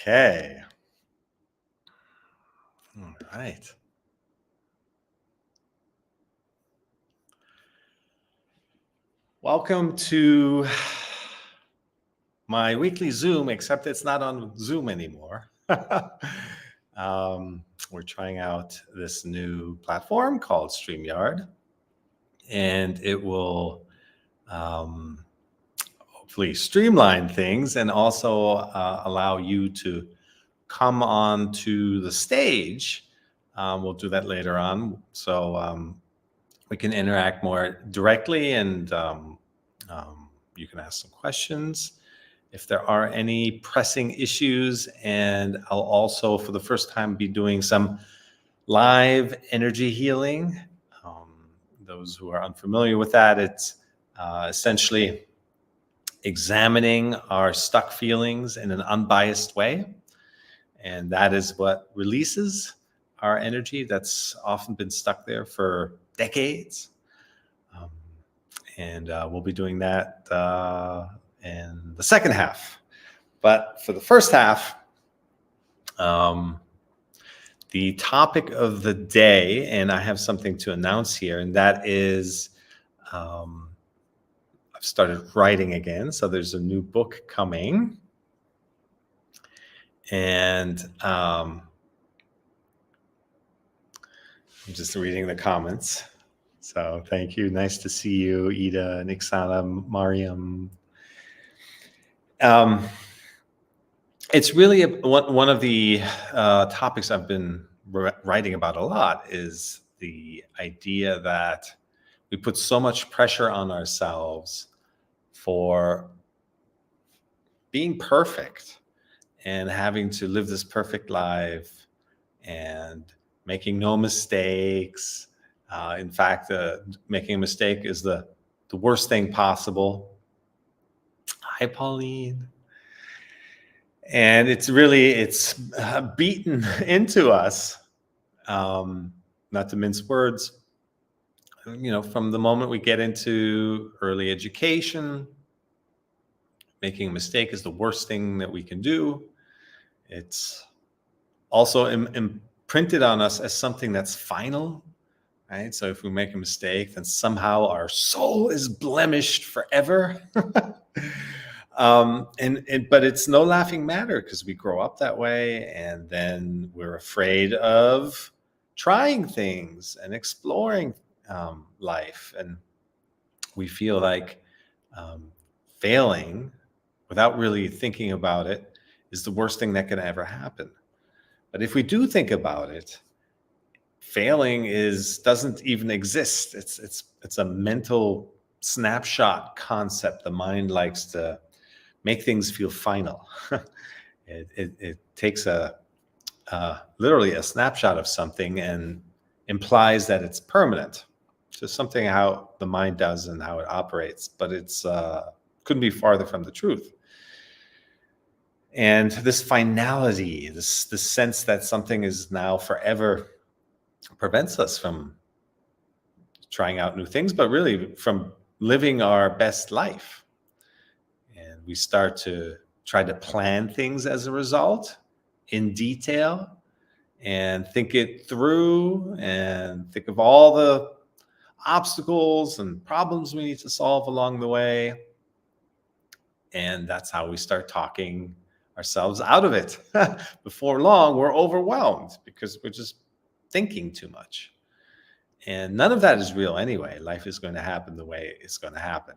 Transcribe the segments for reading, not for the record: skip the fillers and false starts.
Okay. All right. Welcome to my weekly Zoom, except it's not on Zoom anymore. We're trying out this new platform called StreamYard, and it will hopefully streamline things and also allow you to come on to the stage. We'll do that later on. So we can interact more directly, and you can ask some questions if there are any pressing issues. And I'll also, for the first time, be doing some live energy healing. Those who are unfamiliar with that, it's essentially examining our stuck feelings in an unbiased way. And that is what releases our energy that's often been stuck there for decades. And we'll be doing that in the second half. But for the first half, the topic of the day, and I have something to announce here, and that is I've started writing again. So there's a new book coming. And I'm just reading the comments. So thank you. Nice to see you, Ida, Nixana, Mariam. It's really one of the topics I've been writing about a lot is the idea that we put so much pressure on ourselves for being perfect and having to live this perfect life and making no mistakes. In fact, making a mistake is the worst thing possible. Hi, Pauline. And it's beaten into us, not to mince words, from the moment we get into early education. Making a mistake is the worst thing that we can do. It's also imprinted on us as something that's final, right? So if we make a mistake, then somehow our soul is blemished forever. But it's no laughing matter because we grow up that way, and then we're afraid of trying things and exploring life, and we feel like failing without really thinking about it is the worst thing that can ever happen. But if we do think about it, failing doesn't even exist. It's a mental snapshot concept. The mind likes to make things feel final. It takes literally a snapshot of something and implies that it's permanent. Just something how the mind does and how it operates, but it's couldn't be farther from the truth. And this finality, this sense that something is now forever, prevents us from trying out new things, but really from living our best life. And we start to try to plan things as a result in detail and think it through and think of all the obstacles and problems we need to solve along the way. And that's how we start talking ourselves out of it. Before long, we're overwhelmed because we're just thinking too much. And none of that is real anyway. Life is going to happen the way it's going to happen.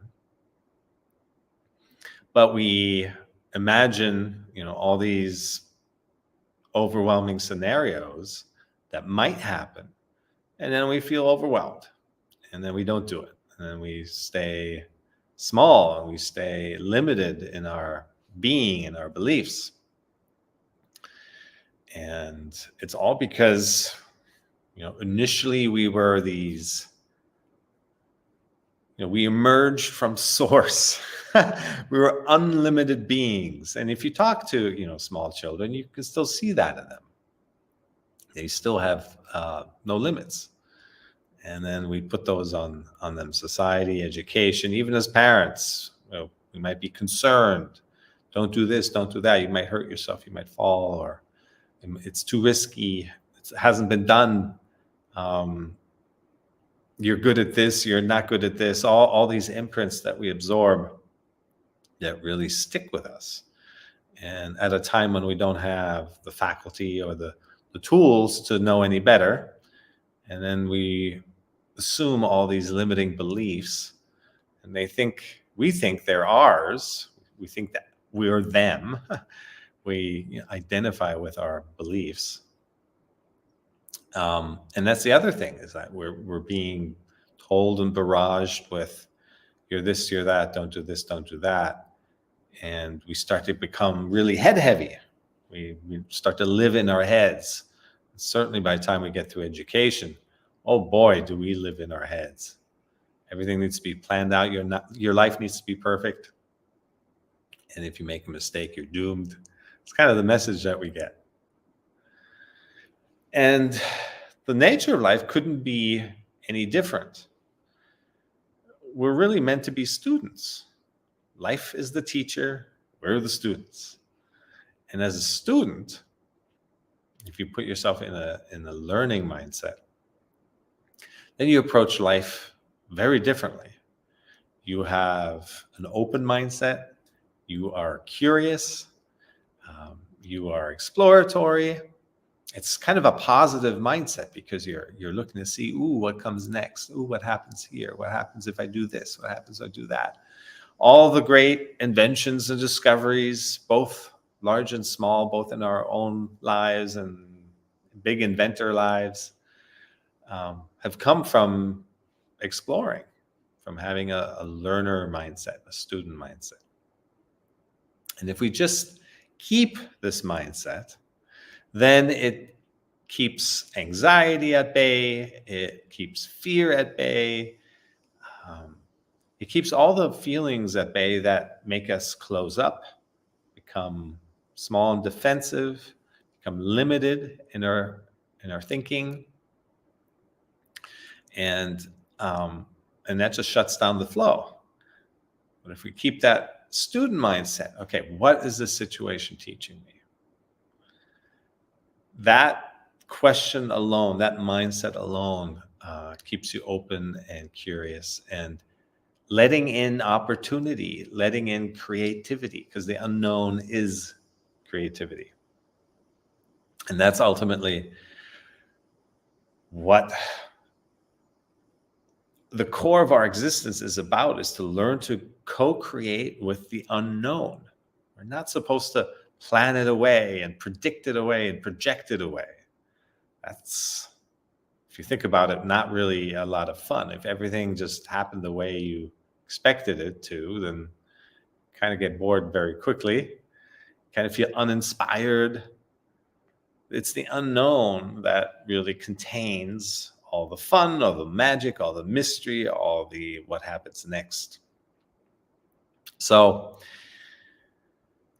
But we imagine, all these overwhelming scenarios that might happen. And then we feel overwhelmed. And then we don't do it. And then we stay small and we stay limited in our being and our beliefs. And it's all because, initially we were these, we emerged from source. We were unlimited beings. And if you talk to, small children, you can still see that in them. They still have no limits. And then we put those on them, society, education, even as parents. We might be concerned don't do this, don't do that. You might hurt yourself, you might fall, or it's too risky. It hasn't been done. You're good at this, you're not good at this. All these imprints that we absorb that really stick with us. And at a time when we don't have the faculty or the tools to know any better, and then we assume all these limiting beliefs, and we think they're ours. We think that we're them. We identify with our beliefs. And that's the other thing, is that we're being told and barraged with, you're this, you're that, don't do this, don't do that. And we start to become really head heavy. We start to live in our heads. Certainly by the time we get to education, oh boy, do we live in our heads. Everything needs to be planned out. Your life needs to be perfect. And if you make a mistake, you're doomed. It's kind of the message that we get. And the nature of life couldn't be any different. We're really meant to be students. Life is the teacher, we're the students. And as a student, if you put yourself in a learning mindset, then you approach life very differently. You have an open mindset, you are curious, you are exploratory. It's kind of a positive mindset, because you're looking to see, ooh, what comes next? Ooh, what happens here? What happens if I do this? What happens if I do that? All the great inventions and discoveries, both large and small, both in our own lives and big inventor lives, have come from exploring, from having a learner mindset, a student mindset. And if we just keep this mindset, then it keeps anxiety at bay, it keeps fear at bay, it keeps all the feelings at bay that make us close up, become small and defensive, become limited in our thinking, and that just shuts down the flow. But if we keep that student mindset, okay, what is this situation teaching me? That question alone, that mindset alone, keeps you open and curious, and letting in opportunity, letting in creativity, because the unknown is creativity. And that's ultimately what the core of our existence is about, is to learn to co-create with the unknown. We're not supposed to plan it away and predict it away and project it away. That's, if you think about it, not really a lot of fun. If everything just happened the way you expected it to, then you kind of get bored very quickly, kind of feel uninspired. It's the unknown that really contains all the fun, all the magic, all the mystery, all the what happens next. So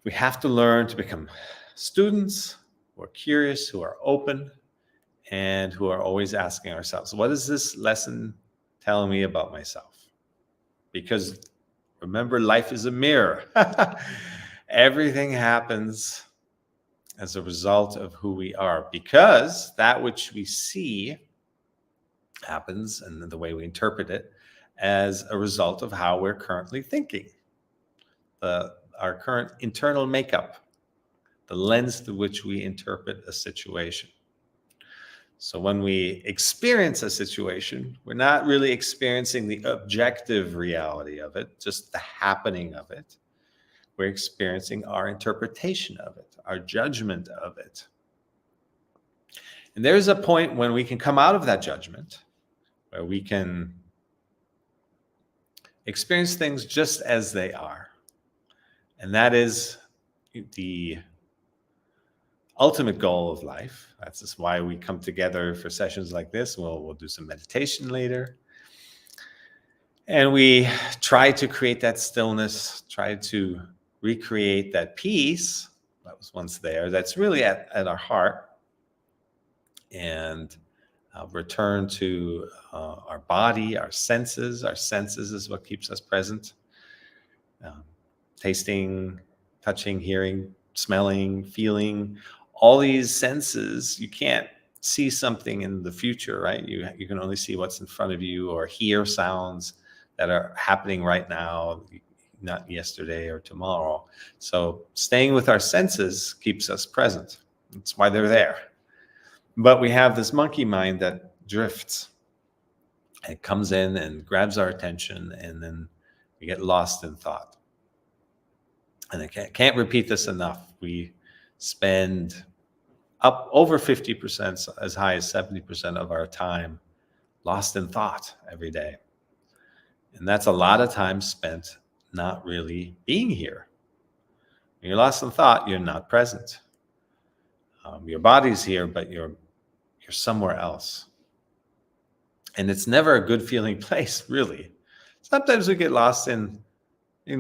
we have to learn to become students who are curious, who are open, and who are always asking ourselves, what is this lesson telling me about myself? Because remember, life is a mirror. Everything happens as a result of who we are, because that which we see happens, and the way we interpret it, as a result of how we're currently thinking. Our current internal makeup, the lens through which we interpret a situation. So when we experience a situation, we're not really experiencing the objective reality of it, just the happening of it. We're experiencing our interpretation of it, our judgment of it. And there's a point when we can come out of that judgment, where we can experience things just as they are. And that is the ultimate goal of life. That's just why we come together for sessions like this. We'll do some meditation later. And we try to create that stillness, try to recreate that peace that was once there, that's really at our heart, and return to our body, our senses. Our senses is what keeps us present. Tasting, touching, hearing, smelling, feeling, all these senses. You can't see something in the future, right? You can only see what's in front of you, or hear sounds that are happening right now, not yesterday or tomorrow. So staying with our senses keeps us present. That's why they're there. But we have this monkey mind that drifts. It comes in and grabs our attention, and then we get lost in thought. And I can't repeat this enough. We spend up over 50%, as high as 70% of our time lost in thought every day. And that's a lot of time spent not really being here. When you're lost in thought, you're not present. Your body's here, but you're somewhere else. And it's never a good feeling place, really. Sometimes we get lost in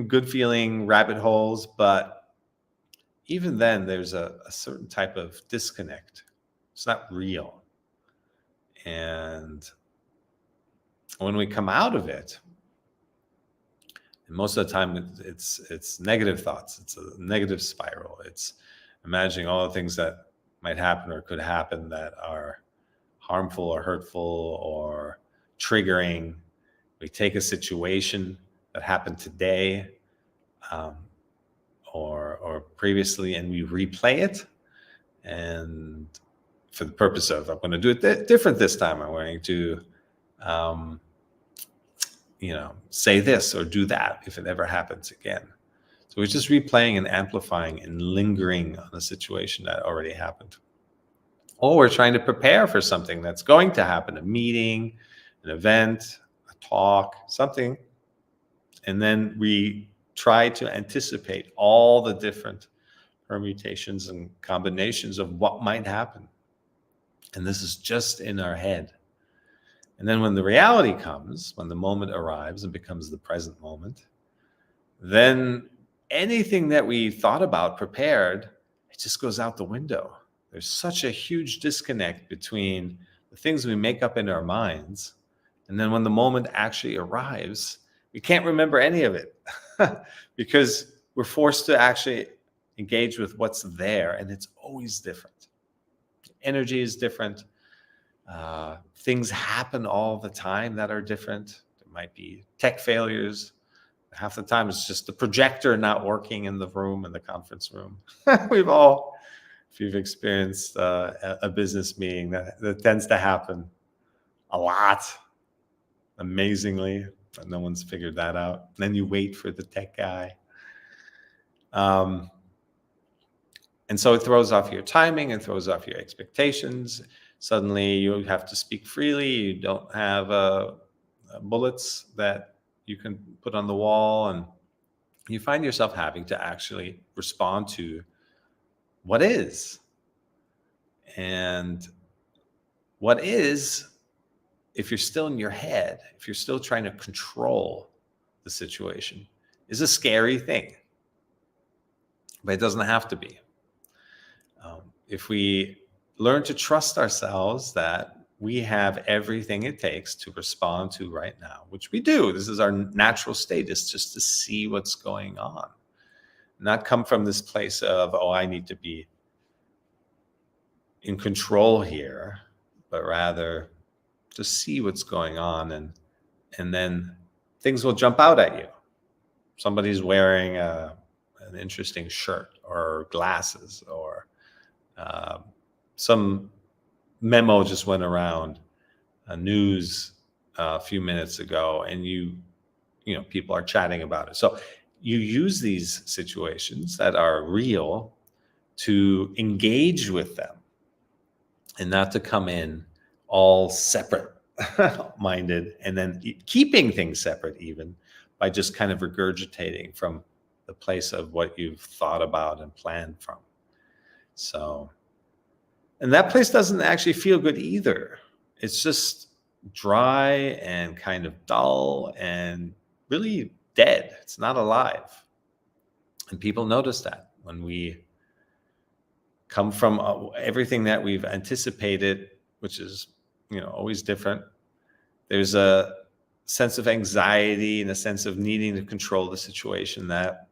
good feeling rabbit holes, but even then there's a certain type of disconnect. It's not real. And when we come out of it, and most of the time it's negative thoughts. It's a negative spiral. It's imagining all the things that might happen or could happen that are harmful or hurtful or triggering. We take a situation that happened today or previously, and we replay it. And for the purpose of, I'm going to do it different this time. I'm going to say this or do that if it ever happens again. So we're just replaying and amplifying and lingering on a situation that already happened. Or we're trying to prepare for something that's going to happen, a meeting, an event, a talk, something. And then we try to anticipate all the different permutations and combinations of what might happen. And this is just in our head. And then when the reality comes, when the moment arrives and becomes the present moment, then anything that we thought about, prepared, it just goes out the window. There's such a huge disconnect between the things we make up in our minds, and then when the moment actually arrives, we can't remember any of it because we're forced to actually engage with what's there, and it's always different. Energy is different. Things happen all the time that are different. There might be tech failures. Half the time it's just the projector not working in the room, in the conference room. We've all, if you've experienced a business meeting, that tends to happen a lot, amazingly. But no one's figured that out. And then you wait for the tech guy. And so it throws off your timing and throws off your expectations. Suddenly you have to speak freely. You don't have bullets that you can put on the wall. And you find yourself having to actually respond to what is. And what is, if you're still in your head, if you're still trying to control the situation, is a scary thing. But it doesn't have to be. If we learn to trust ourselves that we have everything it takes to respond to right now, which we do. This is our natural state, is just to see what's going on. Not come from this place of, oh, I need to be in control here, but rather just see what's going on, and then things will jump out at you. Somebody's wearing an interesting shirt or glasses, or some memo just went around news a few minutes ago, and people are chatting about it. So you use these situations that are real to engage with them, and not to come in all separate minded, and then keeping things separate, even by just kind of regurgitating from the place of what you've thought about and planned from. So, and that place doesn't actually feel good either. It's just dry and kind of dull and really dead. It's not alive. And people notice that when we come from everything that we've anticipated, which is, always different. There's a sense of anxiety and a sense of needing to control the situation that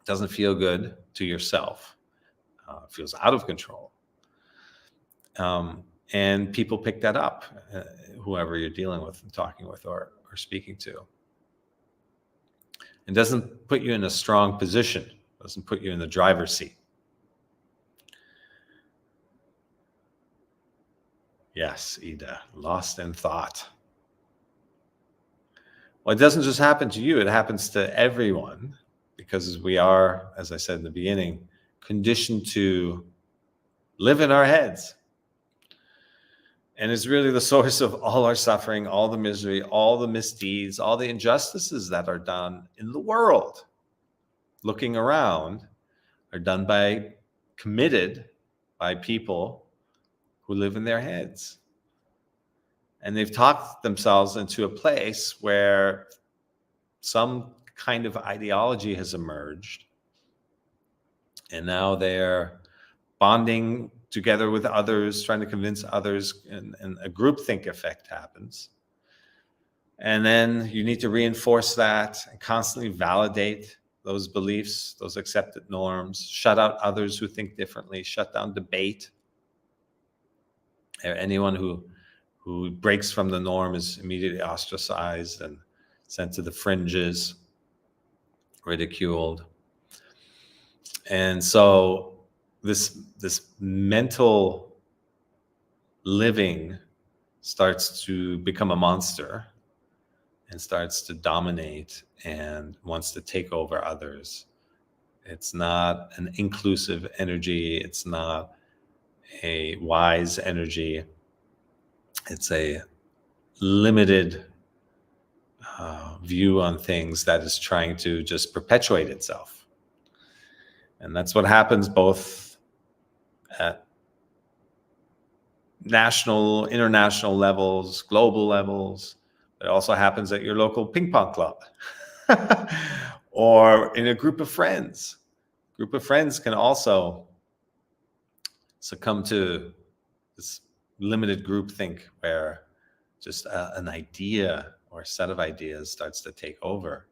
doesn't feel good to yourself, feels out of control. And people pick that up, whoever you're dealing with and talking with or speaking to. It doesn't put you in a strong position, doesn't put you in the driver's seat. Yes, Ida, lost in thought. Well, it doesn't just happen to you, it happens to everyone, because we are, as I said in the beginning, conditioned to live in our heads. And it's really the source of all our suffering, all the misery, all the misdeeds, all the injustices that are done in the world. Looking around, are done committed by people who live in their heads. And they've talked themselves into a place where some kind of ideology has emerged. And now they're bonding together with others, trying to convince others, and a groupthink effect happens. And then you need to reinforce that and constantly validate those beliefs, those accepted norms, shut out others who think differently, shut down debate. Anyone who breaks from the norm is immediately ostracized and sent to the fringes, ridiculed. And so this mental living starts to become a monster and starts to dominate and wants to take over others. It's not an inclusive energy. It's not a wise energy. It's a limited view on things that is trying to just perpetuate itself. And that's what happens both at national, international levels, global levels. It also happens at your local ping pong club or in a group of friends. Group of friends can also succumb to this limited groupthink where just an idea or a set of ideas starts to take over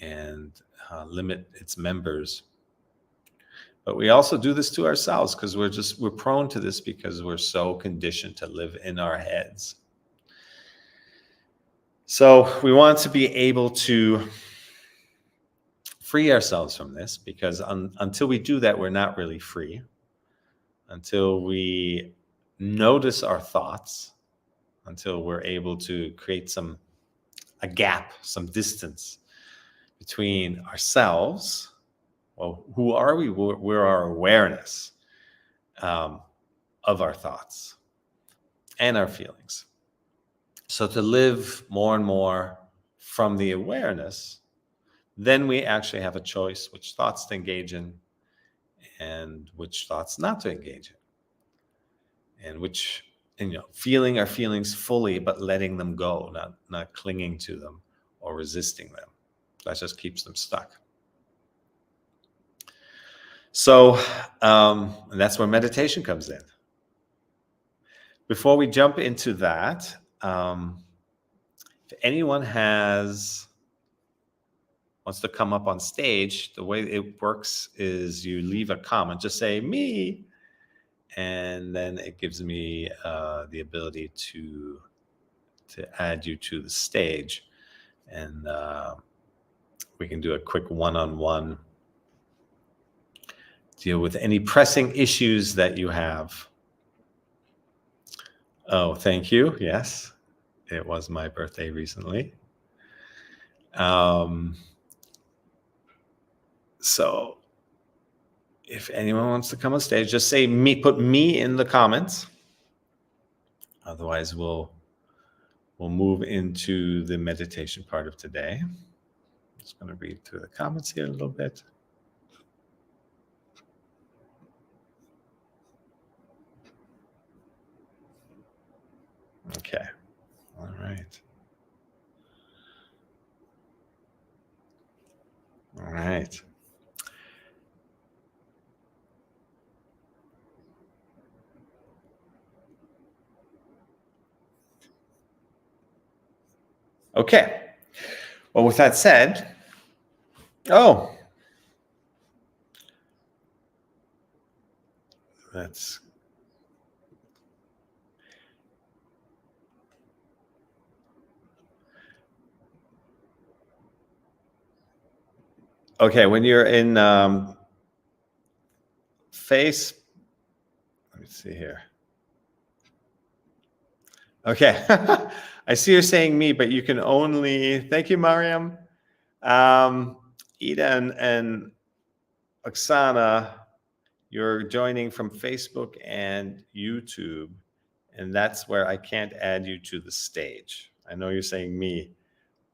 and limit its members. But we also do this to ourselves because we're prone to this because we're so conditioned to live in our heads. So we want to be able to free ourselves from this, because until we do that, we're not really free. Until we notice our thoughts, until we're able to create a gap, some distance between ourselves. Well, who are we? We're our awareness of our thoughts and our feelings. So to live more and more from the awareness, then we actually have a choice which thoughts to engage in and which thoughts not to engage in, and which, feeling our feelings fully, but letting them go, not clinging to them or resisting them. That just keeps them stuck. So and that's where meditation comes in. Before we jump into that, if anyone wants to come up on stage, the way it works is you leave a comment, just say me, and then it gives me the ability to add you to the stage, and we can do a quick one-on-one, deal with any pressing issues that you have. Oh, thank you. Yes, it was my birthday recently. So if anyone wants to come on stage, just say me, put me in the comments. Otherwise, we'll move into the meditation part of today. I'm just going to read through the comments here a little bit. Okay. All right. All right. Okay. Well, with that said, oh, That's okay. When you're in face, let me see here. Okay. I see you're saying me, but you can only, thank you, Mariam. Ida and Oksana, you're joining from Facebook and YouTube, and that's where I can't add you to the stage. I know you're saying me,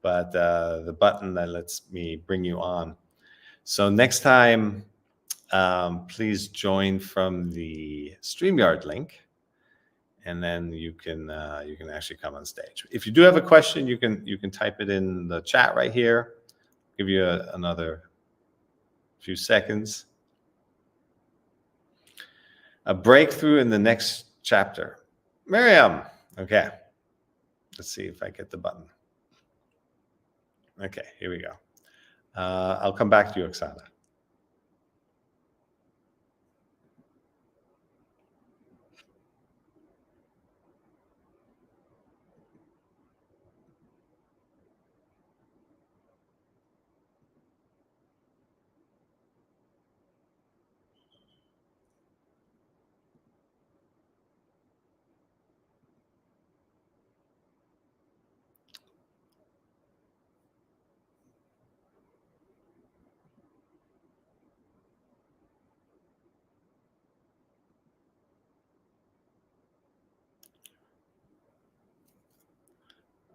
but the button that lets me bring you on. So next time, please join from the StreamYard link, and then you can actually come on stage. If you do have a question, you can type it in the chat right here. Give you another few seconds. A breakthrough in the next chapter. Miriam. Okay. Let's see if I get the button. Okay, here we go. I'll come back to you, Oksana.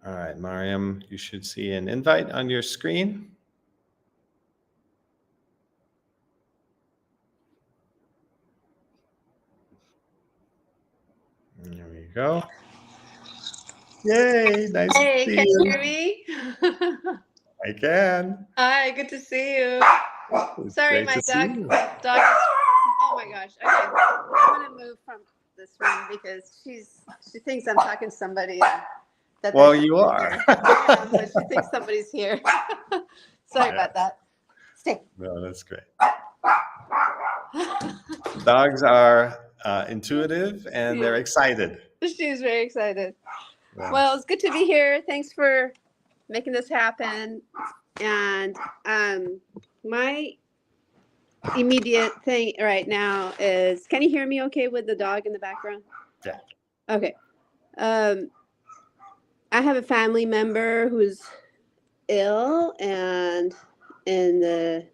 All right, Mariam, you should see an invite on your screen. There we go. Yay, nice Hey, to see can you. you hear me? I can. Hi, good to see you. It's Sorry, great my to see dog you. is, oh my gosh. Okay, I'm gonna move from this room because she thinks I'm talking to somebody. That Well, there's you somebody are. here. Yeah, but she thinks somebody's here. Sorry about that. Stay. No, that's great. Dogs are intuitive and they're excited. She's very excited. Yeah. Well, it's good to be here. Thanks for making this happen. And my immediate thing right now is, can you hear me okay with the dog in the background? Yeah. Okay. I have a family member who's ill and in the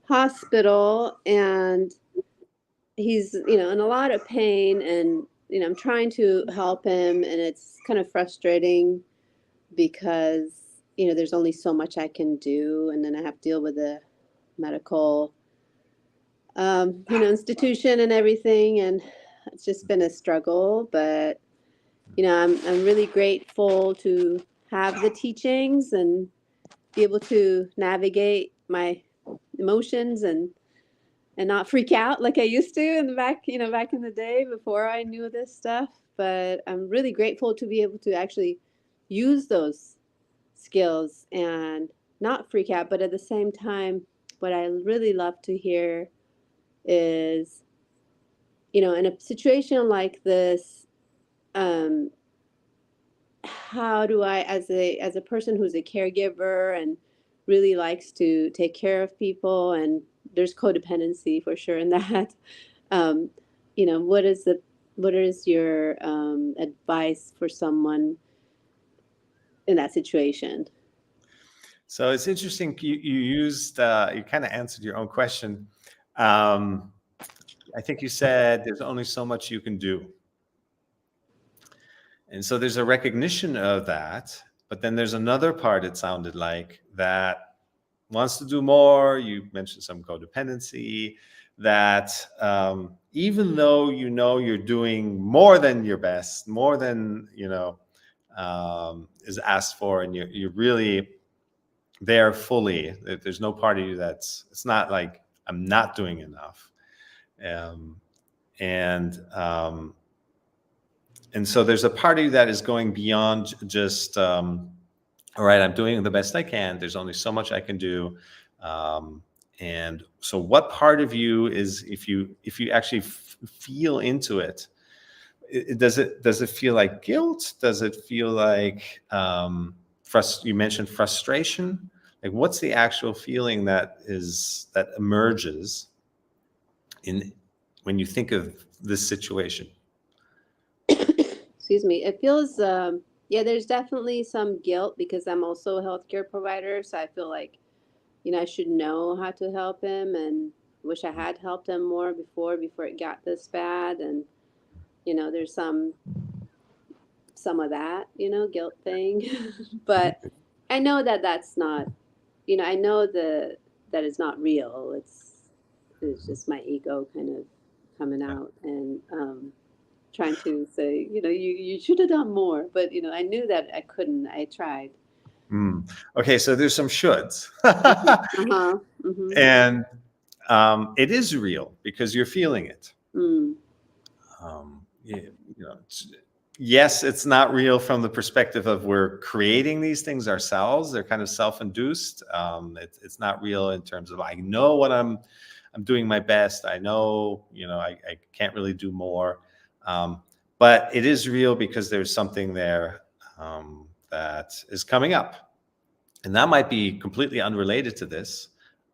hospital, and he's, in a lot of pain, and, I'm trying to help him, and it's kind of frustrating because, there's only so much I can do, and then I have to deal with the medical institution and everything, and it's just been a struggle. But I'm really grateful to have the teachings and be able to navigate my emotions and not freak out like I used to in the back in the day before I knew this stuff. But I'm really grateful to be able to actually use those skills and not freak out. But at the same time, what I really love to hear is, in a situation like this, how do I, as a person who's a caregiver and really likes to take care of people, and there's codependency for sure in that, what is your advice for someone in that situation? So it's interesting. You kind of answered your own question. I think you said there's only so much you can do. And so there's a recognition of that, but then there's another part, it sounded like, that wants to do more. You mentioned some codependency, that even though you're doing more than your best, more than is asked for, and you're really there fully. There's no part of you it's not like I'm not doing enough. And so there's a part of you that is going beyond just, all right, I'm doing the best I can. There's only so much I can do. And so what part of you is, if you actually feel into it, does it feel like guilt? Does it feel like you mentioned frustration? Like, what's the actual feeling that emerges in when you think of this situation? Excuse me. It feels, yeah, there's definitely some guilt because I'm also a healthcare provider. So I feel like, I should know how to help him and wish I had helped him more before it got this bad. And, there's some of that, guilt thing. But I know that that's not, I know that it's not real. It's just my ego kind of coming Yeah. out and trying to say, you should have done more. But I knew that I couldn't. I tried. Mm. Okay, so there's some shoulds. Uh-huh. Mm-hmm. And it is real because you're feeling it. Mm. Yes, it's not real from the perspective of we're creating these things ourselves. They're kind of self-induced. It's not real in terms of I know what I'm doing my best. I know, I can't really do more. But it is real because there's something there that is coming up. And that might be completely unrelated to this.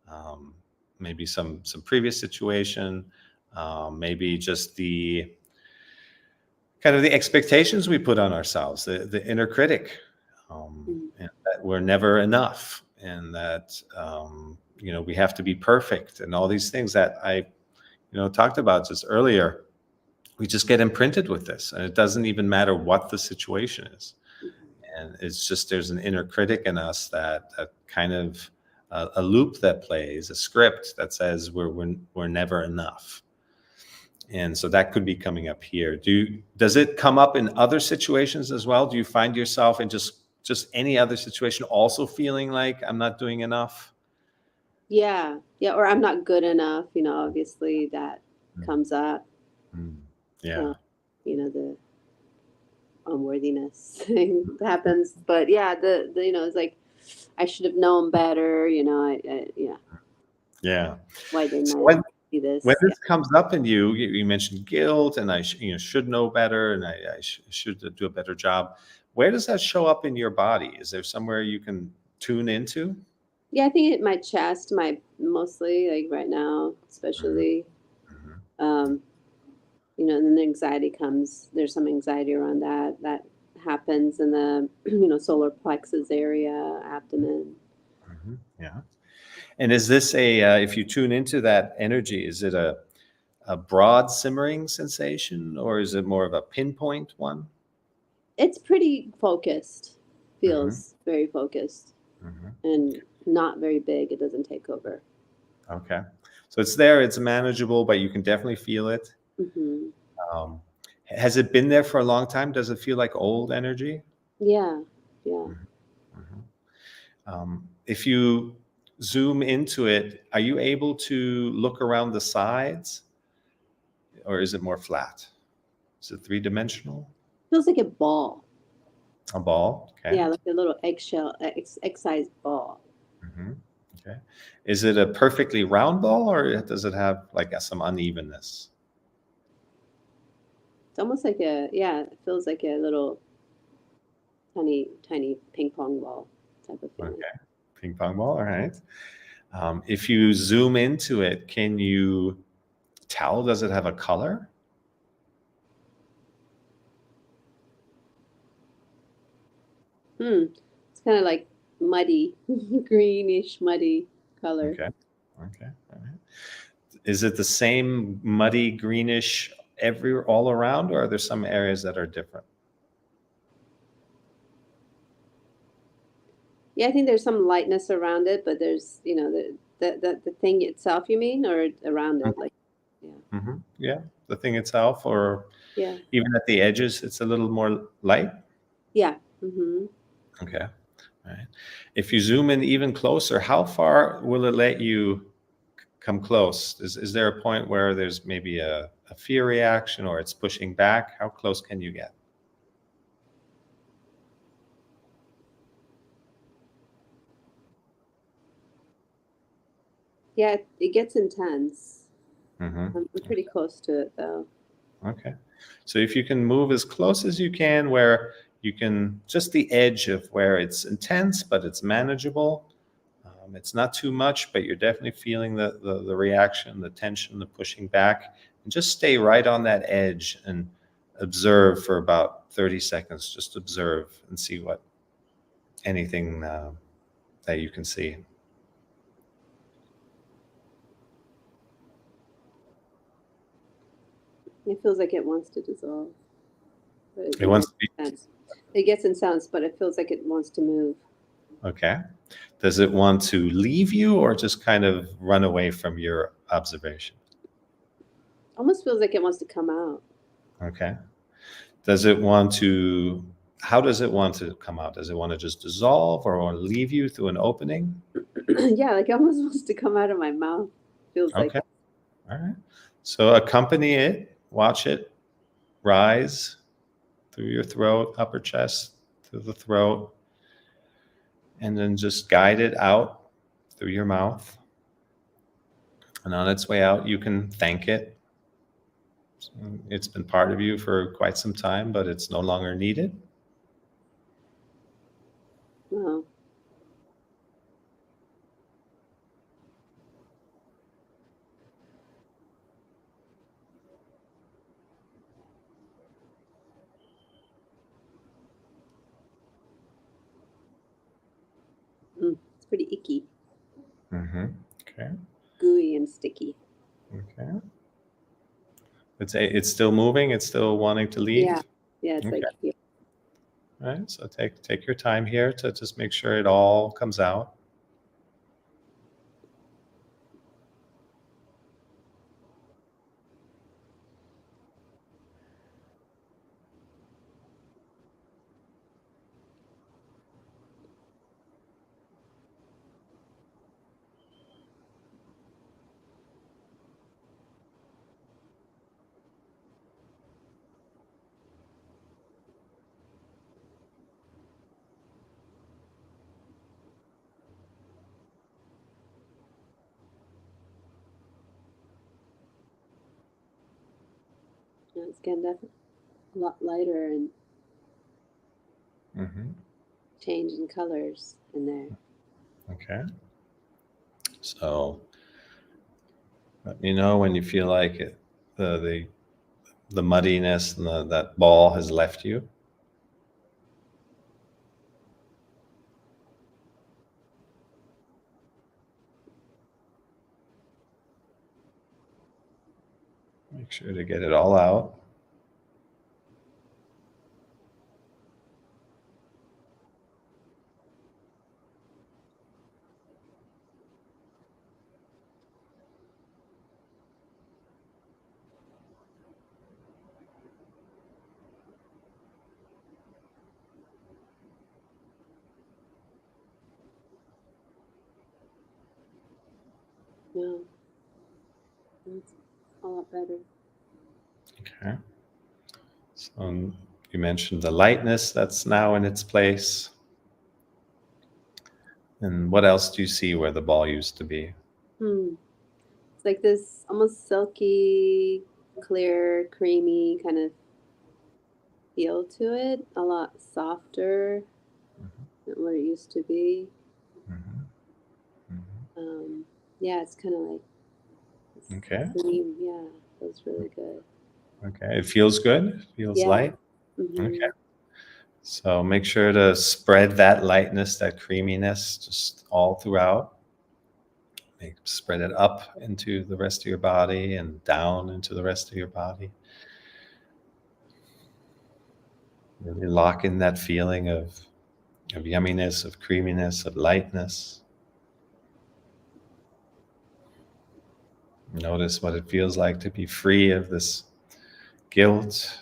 Um, Maybe some previous situation, maybe just the kind of the expectations we put on ourselves, the inner critic, Mm. and that we're never enough, and that we have to be perfect, and all these things that I talked about just earlier. We just get imprinted with this, and it doesn't even matter what the situation is. And it's just there's an inner critic in us that kind of a loop that plays, a script that says we're never enough. And so that could be coming up here. Does it come up in other situations as well? Do you find yourself in just any other situation also feeling like I'm not doing enough? Yeah. Yeah. Or I'm not good enough. Obviously that comes up. Mm. Uh, Yeah. the unworthiness thing happens. But yeah, the it's like I should have known better. Yeah. Yeah. Why didn't So I do when this? Yeah. this comes up in you mentioned guilt, and I should know better, and I should do a better job. Where does that show up in your body? Is there somewhere you can tune into? Yeah, I think it my chest, my mostly like right now, Mhm, especially. mhm, Um, and then the anxiety comes. There's some anxiety around that happens in the solar plexus area, abdomen. mhm. Yeah. And is this if you tune into that energy, is it a broad simmering sensation, or is it more of a pinpoint one? It's pretty focused. Hmm. Feels very focused Hmm. and not very big. It doesn't take over. Okay. So it's there, it's manageable, but you can definitely feel it. Hmm. Um, has it been there for a long time? Does it feel like old energy? Yeah, yeah. Mhm, mhm. If you zoom into it, are you able to look around the sides, or is it more flat? Is it three-dimensional? Feels like a ball. A ball? Okay. Yeah, like a little eggshell, egg-sized ball. Hmm. Okay. Is it a perfectly round ball, or does it have like some unevenness? It's almost like yeah, it feels like a little tiny, tiny ping pong ball type of feeling. Okay. Ping pong ball. All right. If you zoom into it, can you tell? Does it have a color? Hmm. It's kind of like muddy, greenish, muddy color. Okay. Okay. All right. Is it the same muddy greenish all around, or are there some areas that are different? Yeah, I think there's some lightness around it, but there's, the thing itself, you mean, or around it, like, yeah, Mm-hmm. Yeah, the thing itself, or yeah, even at the edges, it's a little more light. yeah. Mm-hmm. Okay. All right. If you zoom in even closer, how far will it let you come close? Is there a point where there's maybe a fear reaction, or it's pushing back? How close can you get? Yeah, it gets intense. Mm-hmm. I'm pretty close to it though. Okay. So if you can move as close as you can, where you can just the edge of where it's intense, but it's manageable. It's not too much, but you're definitely feeling the reaction, the tension, the pushing back. And just stay right on that edge and observe for about 30 seconds. Just observe and see what anything that you can see. It feels like it wants to dissolve, but It wants to be sense. It gets intense, but it feels like it wants to move. okay. Does it want to leave you or just kind of run away from your observation? Almost feels like it wants to come out. Okay. Does it want to, how does it want to come out? Does it want to just dissolve or want to leave you through an opening? Yeah, like it almost wants to come out of my mouth. Feels like Okay. All right. So accompany it, watch it rise through your throat, upper chest, through the throat, and then just guide it out through your mouth. And on its way out, you can thank it. It's been part of you for quite some time, but it's no longer needed. wow. It's pretty icky, Mm-hmm. Okay. gooey, and sticky. Okay. It's still moving. It's still wanting to leave. Yeah, yeah. It's Okay. like yeah. All right. So take your time here to just make sure it all comes out. It's getting definitely a lot lighter and Mm-hmm. change in colors in there. Okay. So let me know when you feel like the muddiness and that ball has left you. Make sure to get it all out. No, it's a lot better. Okay. So you mentioned the lightness that's now in its place. And what else do you see where the ball used to be? It's like this almost silky, clear, creamy kind of feel to it. A lot softer than what it used to be. Mm-hmm. Mm-hmm. Yeah, it's kind of like Okay. cream. Yeah, feels really good. Okay. It feels good. It feels Yeah. light. Okay. Hmm. So make sure to spread that lightness, that creaminess, just all throughout. Spread it up into the rest of your body and down into the rest of your body. Really lock in that feeling of yumminess, of creaminess, of lightness. Notice what it feels like to be free of this guilt.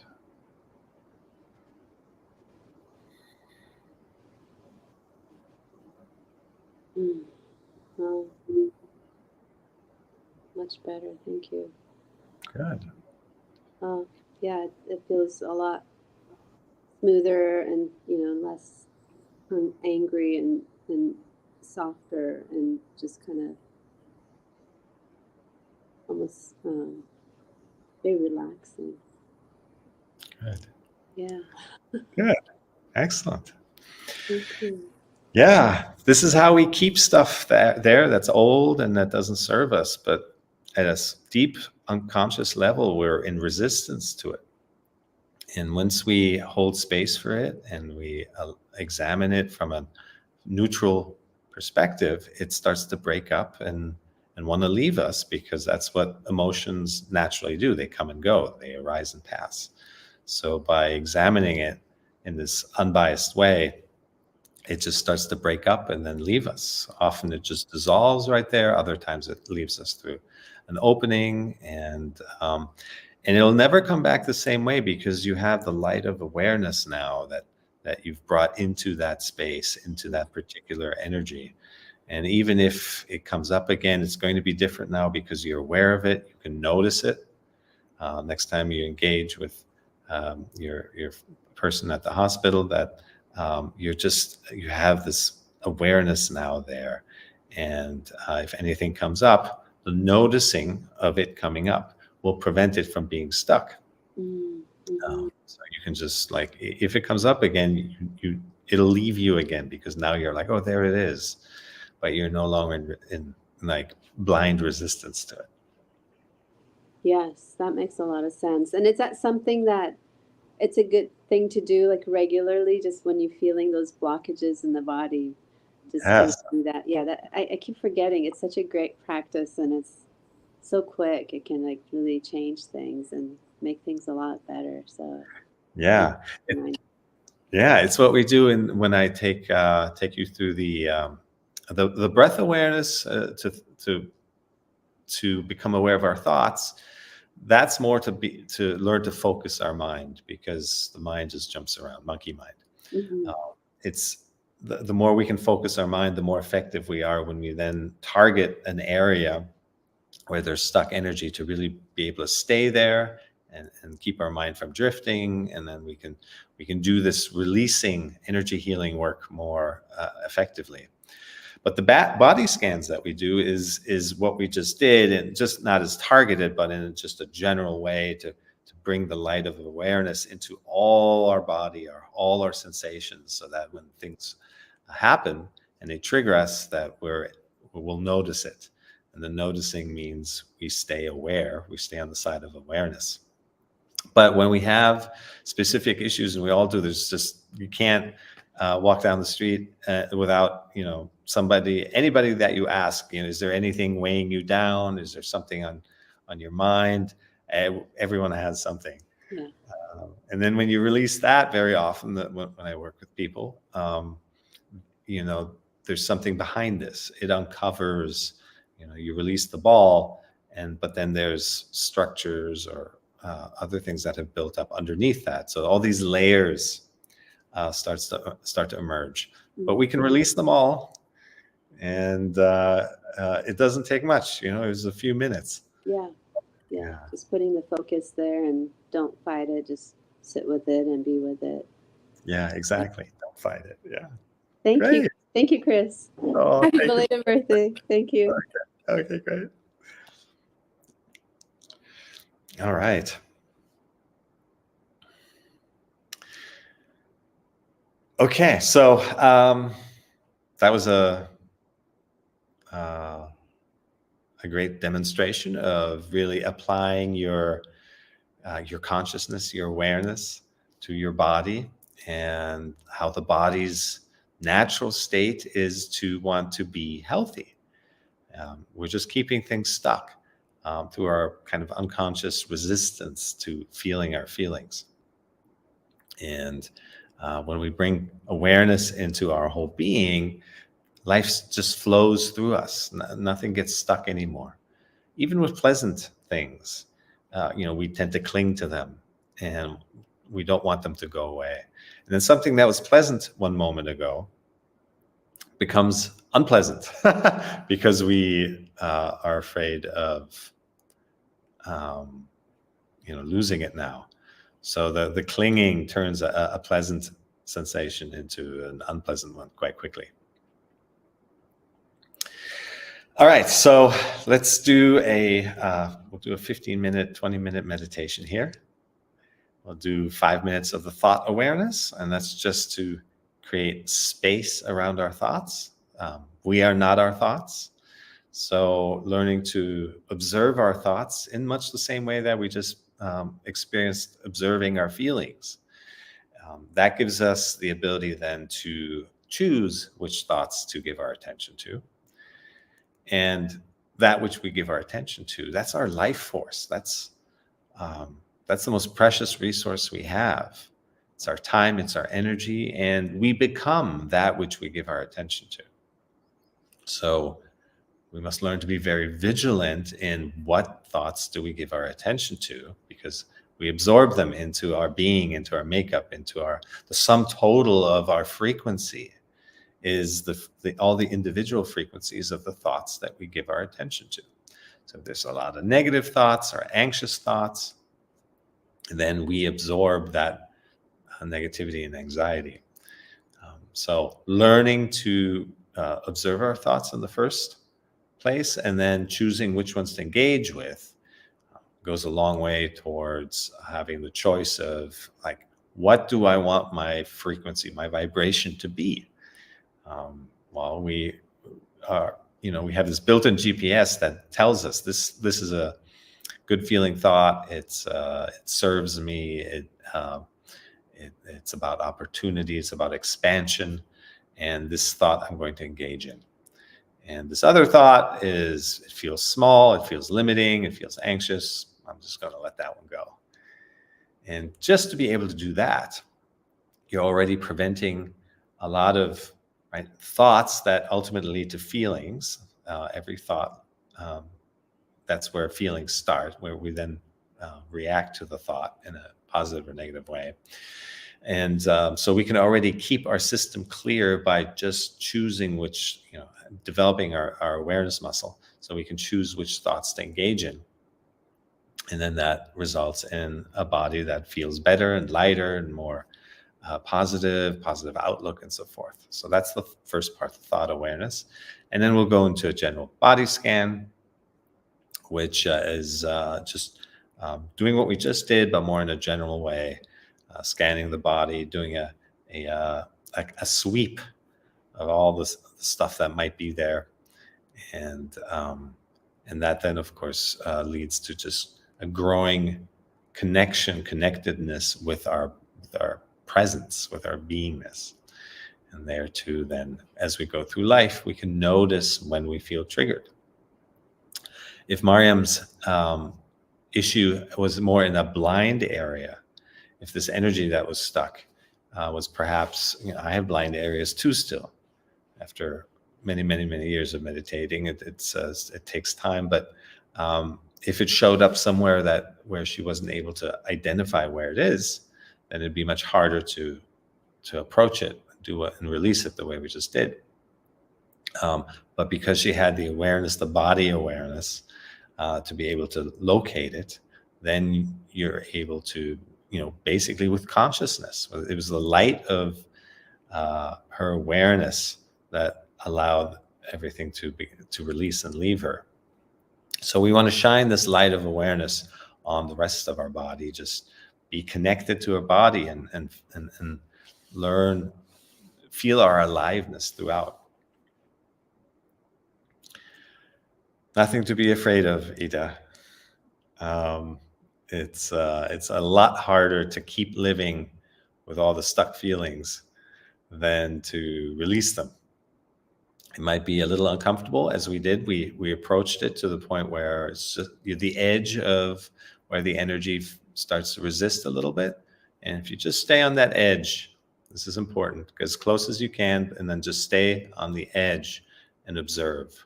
Well, much better. Thank you. Good. Yeah, it feels a lot smoother and less angry and softer and just kind of almost very relaxing. Good. Yeah. Good. Excellent. Thank you. Yeah, this is how we keep stuff there that's old and that doesn't serve us. But at a deep unconscious level, we're in resistance to it. And once we hold space for it and we examine it from a neutral perspective, it starts to break up and want to leave us, because that's what emotions naturally do. They come and go, they arise and pass. So by examining it in this unbiased way, it just starts to break up and then leave us. Often it just dissolves right there. Other times it leaves us through an opening, and it'll never come back the same way, because you have the light of awareness now that you've brought into that space, into that particular energy. And even if it comes up again, it's going to be different now because you're aware of it. You can notice it. Next time you engage with your person at the hospital, that you have this awareness now there. And if anything comes up, the noticing of it coming up will prevent it from being stuck. Mm-hmm. So you can just, like, if it comes up again, it'll leave you again, because now you're like, oh, there it is, but you're no longer in like blind resistance to it. Yes, that makes a lot of sense. And is that something that it's a good thing to do, like regularly, just when you're feeling those blockages in the body, just kind of Yes. do that? Yeah, that I keep forgetting. It's such a great practice, and it's so quick. It can like really change things and make things a lot better. So Yeah. It's what we do when I take you through the breath awareness, to become aware of our thoughts. That's more to learn to focus our mind, because the mind just jumps around, monkey mind. Mm-hmm. It's the more we can focus our mind, the more effective we are when we then target an area where there's stuck energy, to really be able to stay there and keep our mind from drifting. And then we can do this releasing, energy healing work more effectively. But the body scans that we do is what we just did, and just not as targeted, but in just a general way to bring the light of awareness into all our body, or all our sensations, so that when things happen and they trigger us, that we'll notice it. And the noticing means we stay aware, we stay on the side of awareness. But when we have specific issues, and we all do, you can't walk down the street without, anybody that you ask, is there anything weighing you down? Is there something on your mind? Everyone has something. Yeah. And then when you release that, very often when I work with people, there's something behind this. It uncovers, you release the ball, but then there's structures or other things that have built up underneath that. So all these layers start to emerge. But we can release them all, and it doesn't take much. It was a few minutes. Yeah. Just putting the focus there, and don't fight it. Just sit with it and be with it. Yeah, exactly. Don't fight it. Yeah. Thank you. Great. Thank you, Chris. Oh, Happy thank you. belated birthday. Thank you. Okay, great. All right. Okay, so that was a great demonstration of really applying your consciousness, your awareness to your body, and how the body's natural state is to want to be healthy. We're just keeping things stuck through our kind of unconscious resistance to feeling our feelings. And when we bring awareness into our whole being, life just flows through us. Nothing gets stuck anymore. Even with pleasant things, we tend to cling to them, and we don't want them to go away. And then something that was pleasant one moment ago becomes unpleasant because we are afraid of losing it now. So the clinging turns a pleasant sensation into an unpleasant one quite quickly. All right, so let's do we'll do a 15-minute, 20-minute meditation here. We'll do 5 minutes of the thought awareness, and that's just to create space around our thoughts. We are not our thoughts. So learning to observe our thoughts in much the same way that we just experienced observing our feelings. That gives us the ability then to choose which thoughts to give our attention to. And that which we give our attention to, that's our life force. That's the most precious resource we have. It's our time, it's our energy, and we become that which we give our attention to. So we must learn to be very vigilant in what thoughts do we give our attention to, because we absorb them into our being, into our makeup, into the sum total of our frequency is all the individual frequencies of the thoughts that we give our attention to. So if there's a lot of negative thoughts or anxious thoughts, then we absorb that negativity and anxiety. So learning to observe our thoughts in the first place, and then choosing which ones to engage with goes a long way towards having the choice of, like, what do I want my frequency, my vibration to be? Well, we we have this built-in GPS that tells us this is a good feeling thought. It serves me. It's about opportunity. It's about expansion. And this thought I'm going to engage in. And this other thought it feels small, it feels limiting, it feels anxious. I'm just going to let that one go. And just to be able to do that, you're already preventing a lot of thoughts that ultimately lead to feelings. Every thought, that's where feelings start, where we then react to the thought in a positive or negative way. And so we can already keep our system clear by just choosing developing our awareness muscle, so we can choose which thoughts to engage in. And then that results in a body that feels better and lighter and more positive outlook and so forth. So that's the first part, the thought awareness. And then we'll go into a general body scan, which is just doing what we just did, but more in a general way, scanning the body, doing a sweep of all the stuff that might be there. And that then, of course, leads to just a growing connectedness with our presence, with our beingness. And there too, then, as we go through life, we can notice when we feel triggered. If Mariam's issue was more in a blind area, if this energy that was stuck was perhaps, I have blind areas too still. After many years of meditating, it takes time, but if it showed up somewhere where she wasn't able to identify where it is, then it'd be much harder to approach it, and release it the way we just did. But because she had the awareness, the body awareness, to be able to locate it, then you're able to, basically with consciousness. It was the light of her awareness that allowed everything to release and leave her. So we want to shine this light of awareness on the rest of our body. Just be connected to our body and feel our aliveness throughout. Nothing to be afraid of, Ida. It's a lot harder to keep living with all the stuck feelings than to release them. It might be a little uncomfortable, as we did. We approached it to the point where it's just the edge of where the energy starts to resist a little bit. And if you just stay on that edge, this is important, as close as you can, and then just stay on the edge and observe.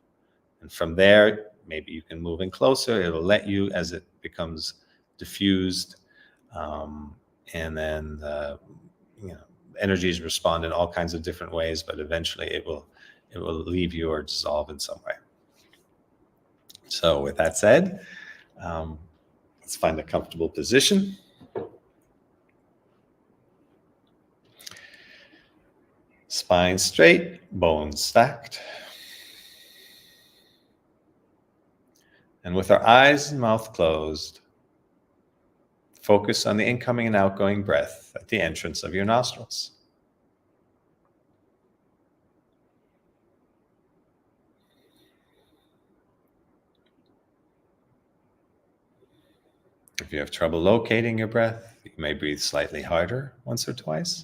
And from there, maybe you can move in closer. It'll let you, as it becomes diffused, and then energies respond in all kinds of different ways, but eventually it will leave you or dissolve in some way. So with that said, let's find a comfortable position. Spine straight, bones stacked. And with our eyes and mouth closed, focus on the incoming and outgoing breath at the entrance of your nostrils. If you have trouble locating your breath, you may breathe slightly harder once or twice.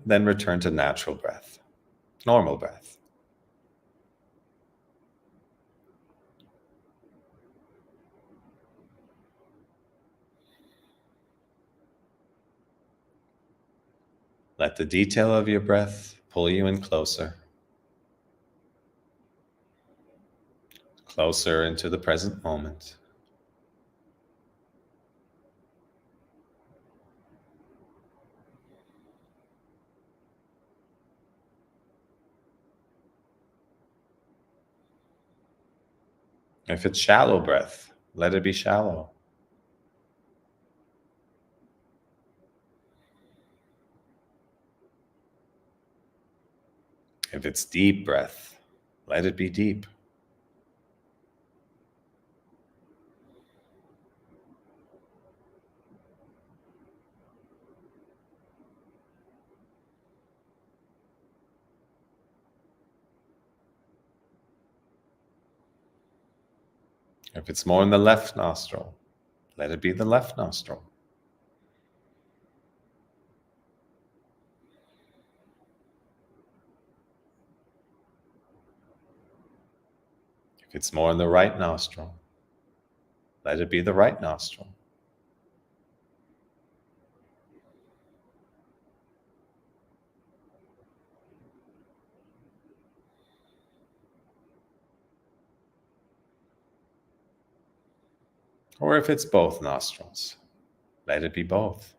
Then return to natural breath, normal breath. Let the detail of your breath pull you in closer into the present moment. If it's shallow breath, let it be shallow. If it's deep breath, let it be deep. If it's more in the left nostril, let it be the left nostril. If it's more in the right nostril, let it be the right nostril. Or if it's both nostrils, let it be both.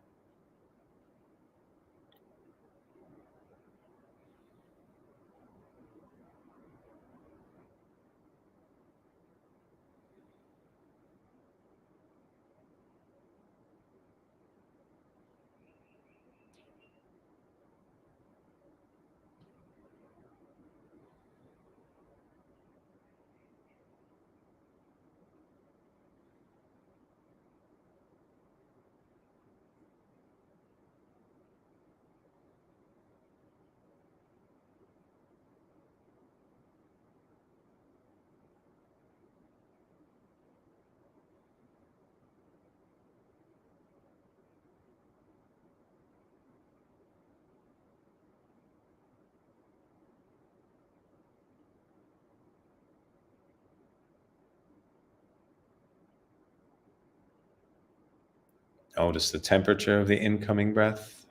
Notice the temperature of the incoming breath.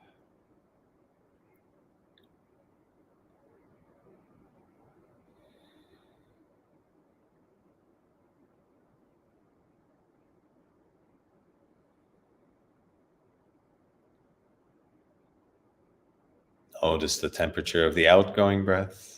Notice the temperature of the outgoing breath.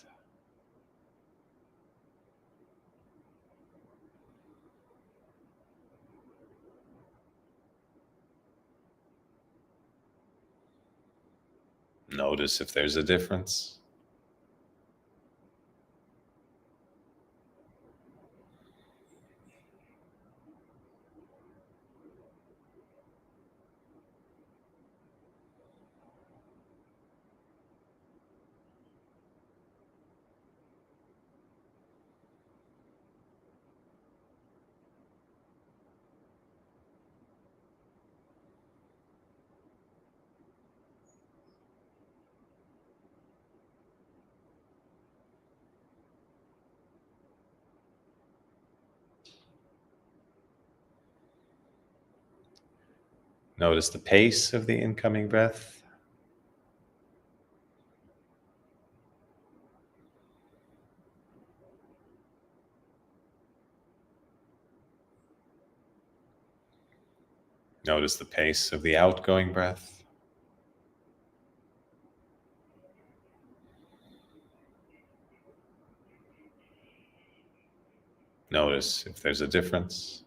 Notice if there's a difference. Notice the pace of the incoming breath. Notice the pace of the outgoing breath. Notice if there's a difference.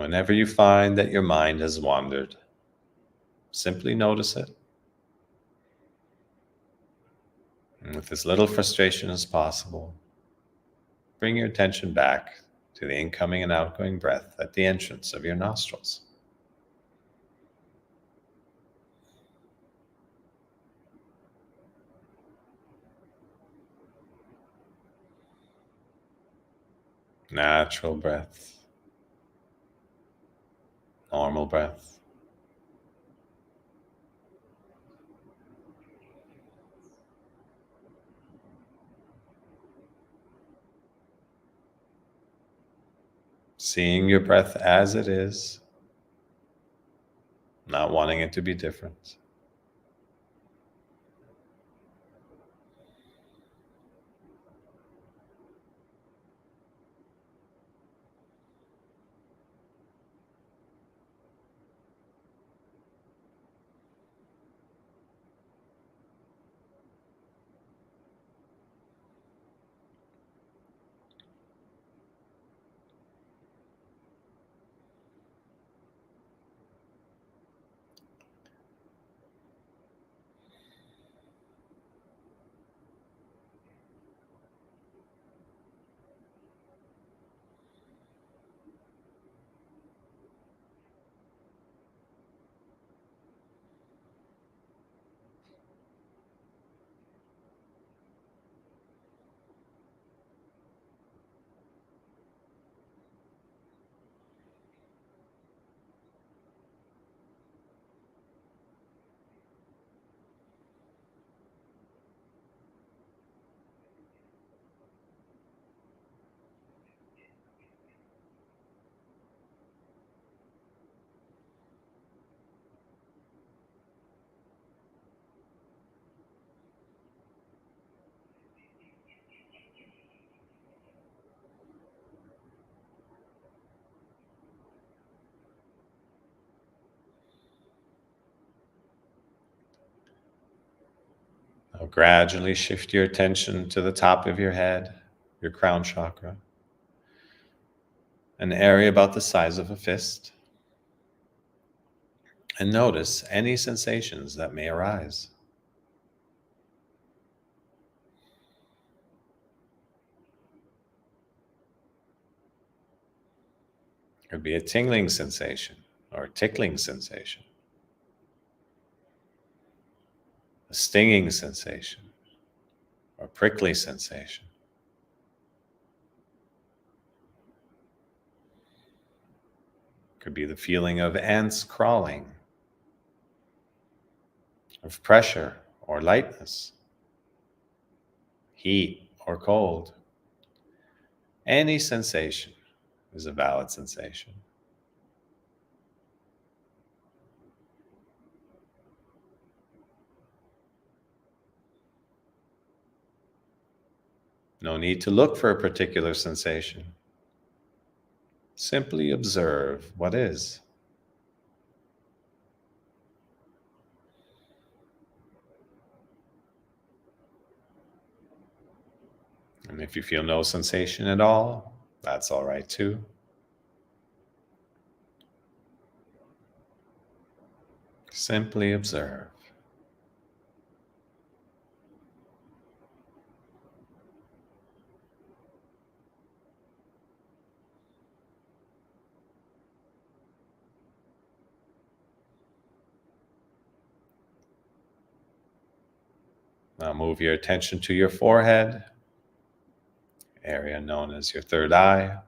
Whenever you find that your mind has wandered, simply notice it. And with as little frustration as possible, bring your attention back to the incoming and outgoing breath at the entrance of your nostrils. Natural breath, normal breath. Seeing your breath as it is, not wanting it to be different. Now gradually shift your attention to the top of your head, your crown chakra, an area about the size of a fist, and notice any sensations that may arise. It could be a tingling sensation or a tickling sensation, a stinging sensation or prickly sensation. It could be the feeling of ants crawling, of pressure or lightness, heat or cold. Any sensation is a valid sensation. No need to look for a particular sensation. Simply observe what is. And if you feel no sensation at all, that's all right too. Simply observe. Now move your attention to your forehead, area known as your third eye.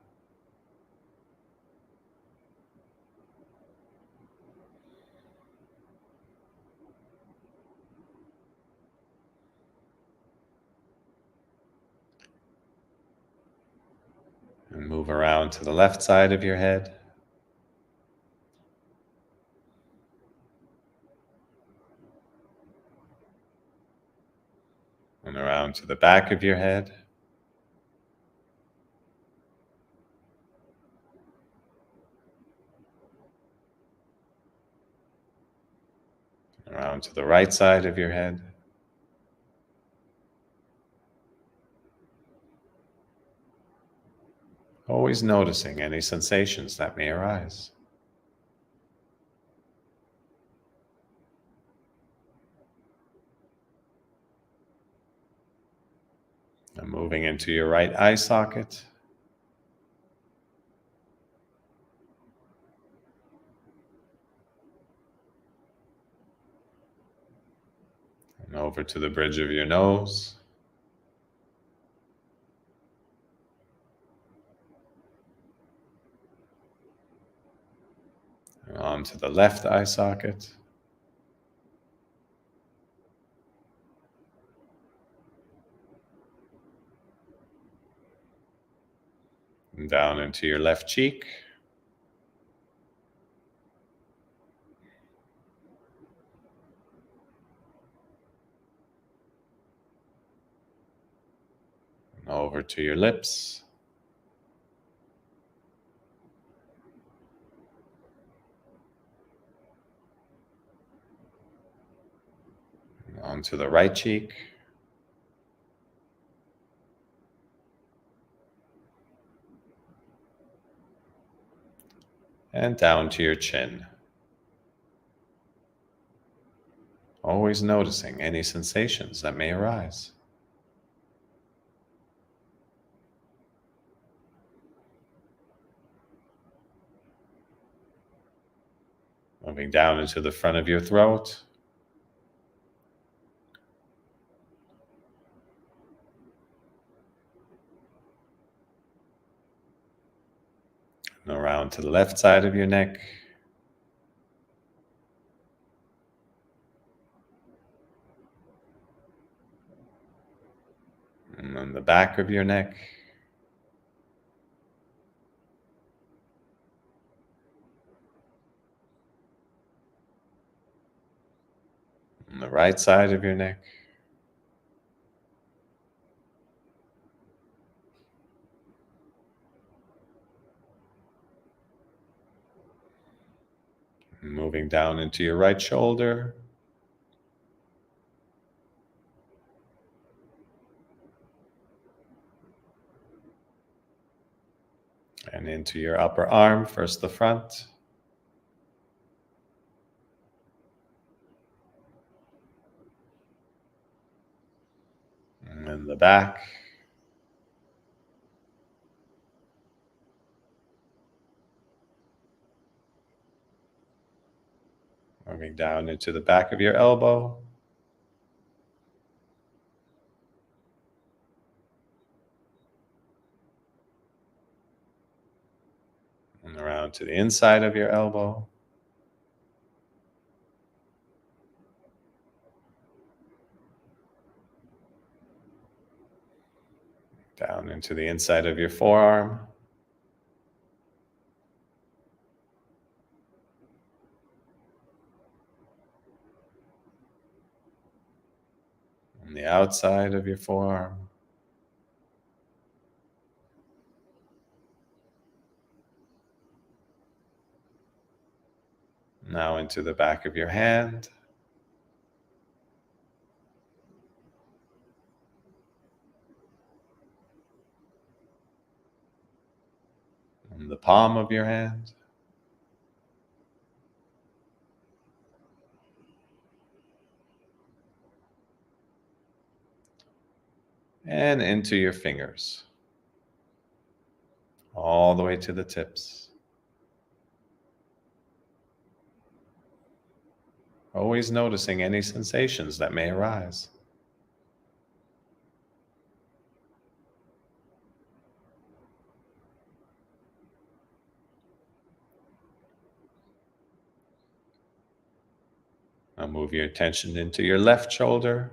And move around to the left side of your head. And around to the back of your head. Around to the right side of your head. Always noticing any sensations that may arise. And moving into your right eye socket. And over to the bridge of your nose. And onto the left eye socket. And down into your left cheek. And over to your lips. And onto the right cheek. And down to your chin. Always noticing any sensations that may arise. Moving down into the front of your throat. And around to the left side of your neck. And then the back of your neck. And the right side of your neck. And moving down into your right shoulder. And into your upper arm, first the front. And then the back. Moving down into the back of your elbow. And around to the inside of your elbow. Down into the inside of your forearm. On the outside of your forearm. Now into the back of your hand. And the palm of your hand. And into your fingers. All the way to the tips. Always noticing any sensations that may arise. Now move your attention into your left shoulder.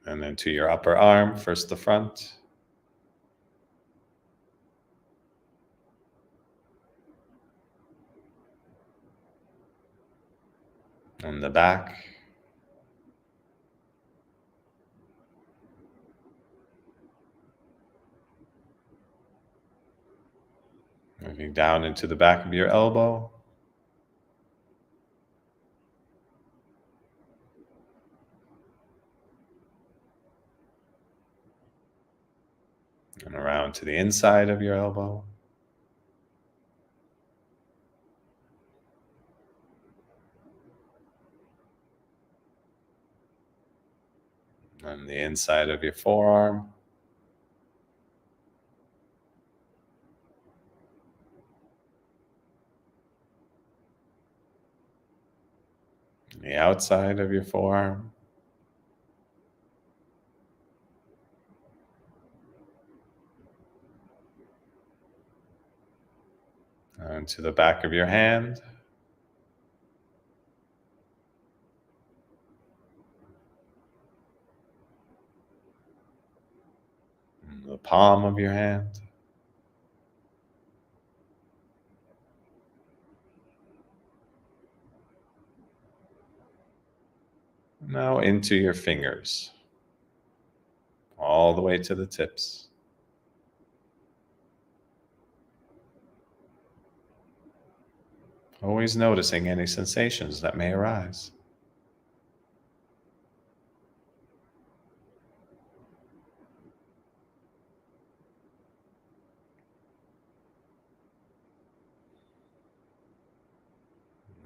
And then to your upper arm, first the front. And the back. Moving down into the back of your elbow. And around to the inside of your elbow. And the inside of your forearm. The outside of your forearm. And to the back of your hand. And the palm of your hand. Now into your fingers. All the way to the tips. Always noticing any sensations that may arise.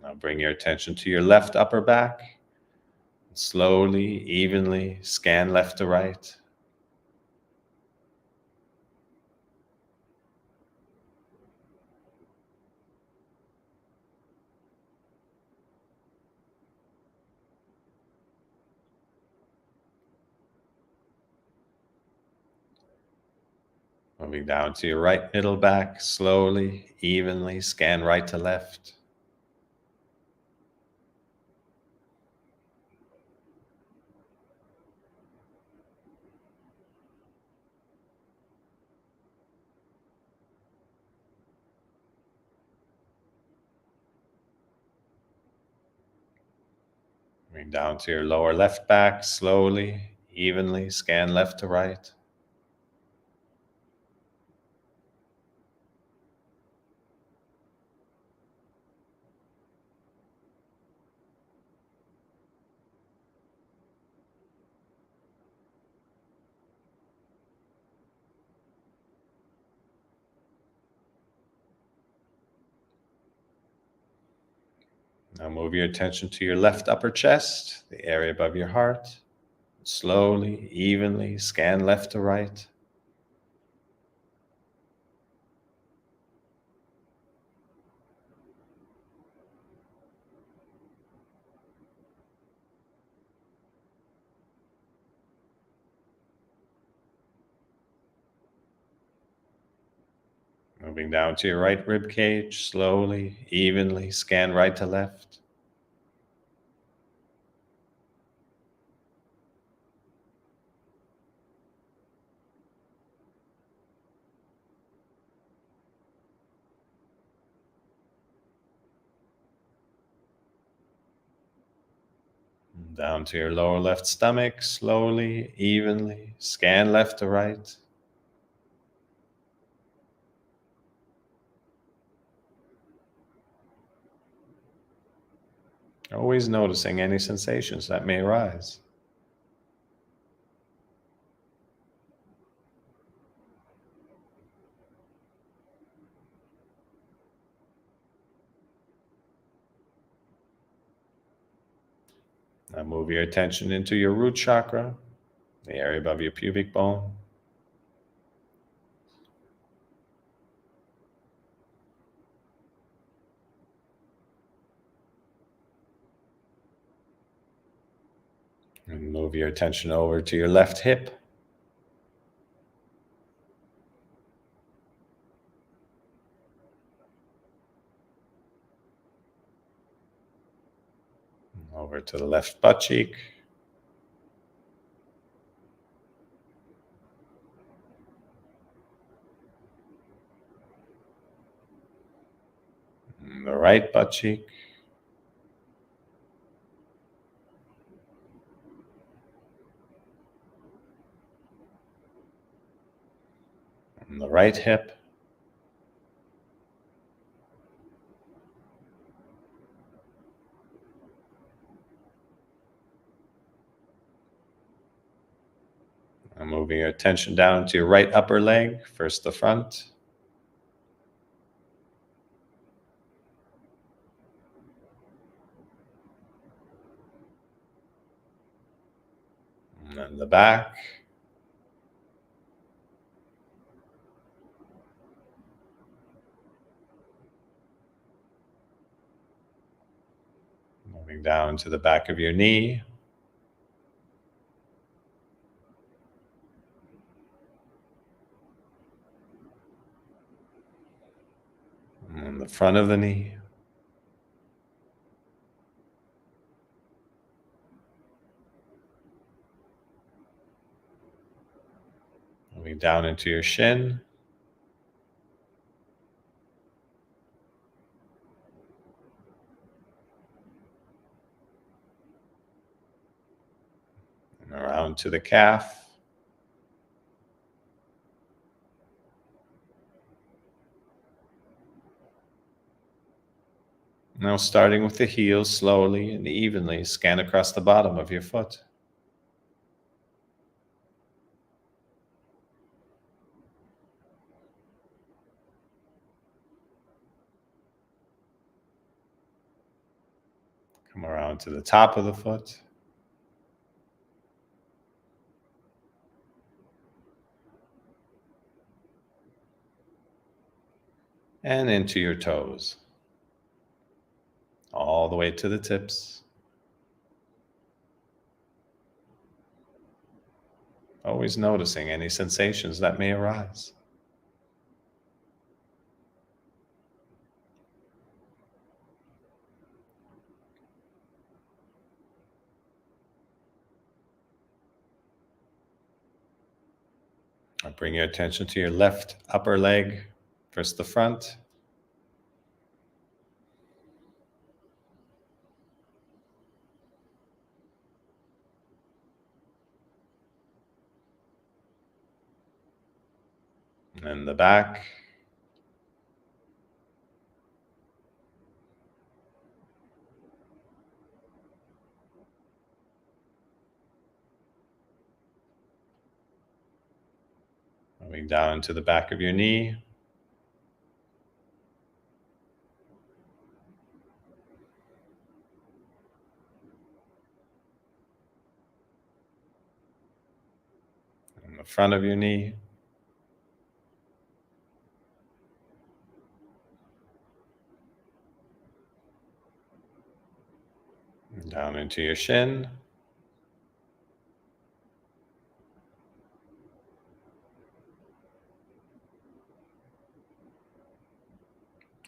Now bring your attention to your left upper back. Slowly, evenly scan left to right. Moving down to your right middle back, slowly, evenly scan right to left. Moving down to your lower left back, slowly, evenly scan left to right. Now move your attention to your left upper chest, the area above your heart. Slowly, evenly scan left to right. Moving down to your right rib cage, slowly, evenly scan right to left. Down to your lower left stomach, slowly, evenly scan left to right. Always noticing any sensations that may arise. Now move your attention into your root chakra, the area above your pubic bone. And move your attention over to your left hip. Over to the left butt cheek. And the right butt cheek. And the right hip. And moving your attention down to your right upper leg, first the front. And then the back. Moving down to the back of your knee. And then the front of the knee. Moving down into your shin. And around to the calf. Now, starting with the heel, slowly and evenly scan across the bottom of your foot. Come around to the top of the foot. And into your toes. All the way to the tips. Always noticing any sensations that may arise. Now bring your attention to your left upper leg, first the front. And then the back. Moving down to the back of your knee. And the front of your knee. And down into your shin.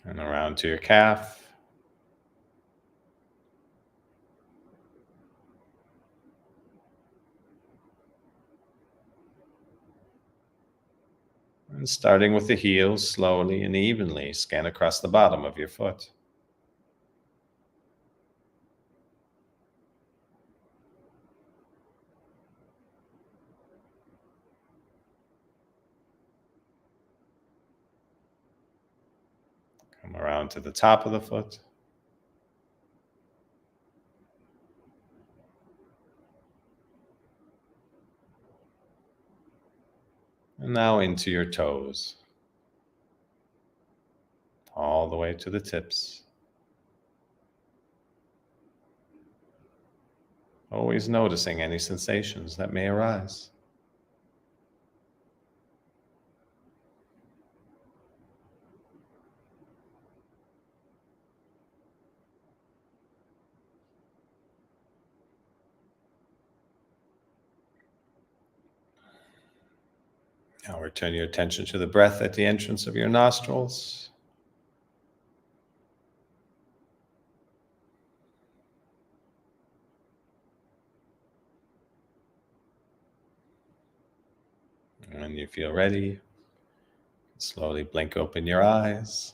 And around to your calf. And starting with the heel, slowly and evenly scan across the bottom of your foot. Come around to the top of the foot. And now into your toes. All the way to the tips. Always noticing any sensations that may arise. Now return your attention to the breath at the entrance of your nostrils. And when you feel ready, slowly blink open your eyes.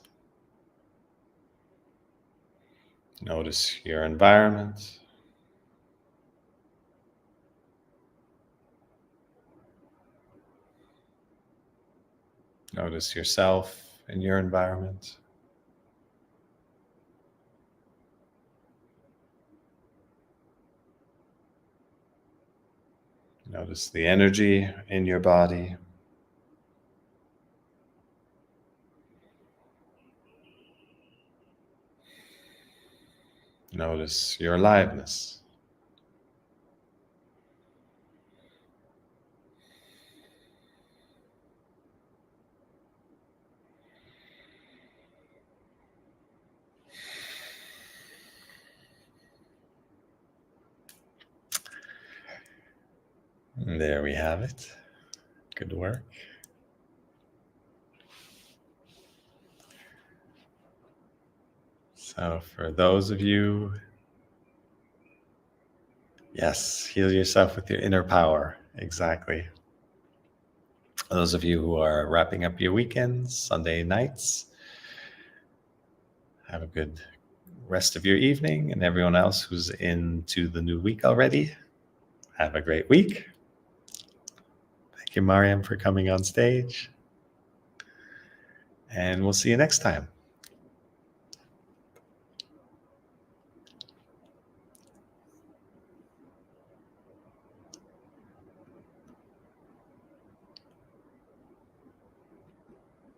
Notice your environment. Notice yourself and your environment. Notice the energy in your body. Notice your aliveness. And there we have it. Good work. So for those of you, yes, heal yourself with your inner power. Exactly. Those of you who are wrapping up your weekends, Sunday nights, have a good rest of your evening. And everyone else who's into the new week already, have a great week. Thank you, Mariam, for coming on stage. And we'll see you next time.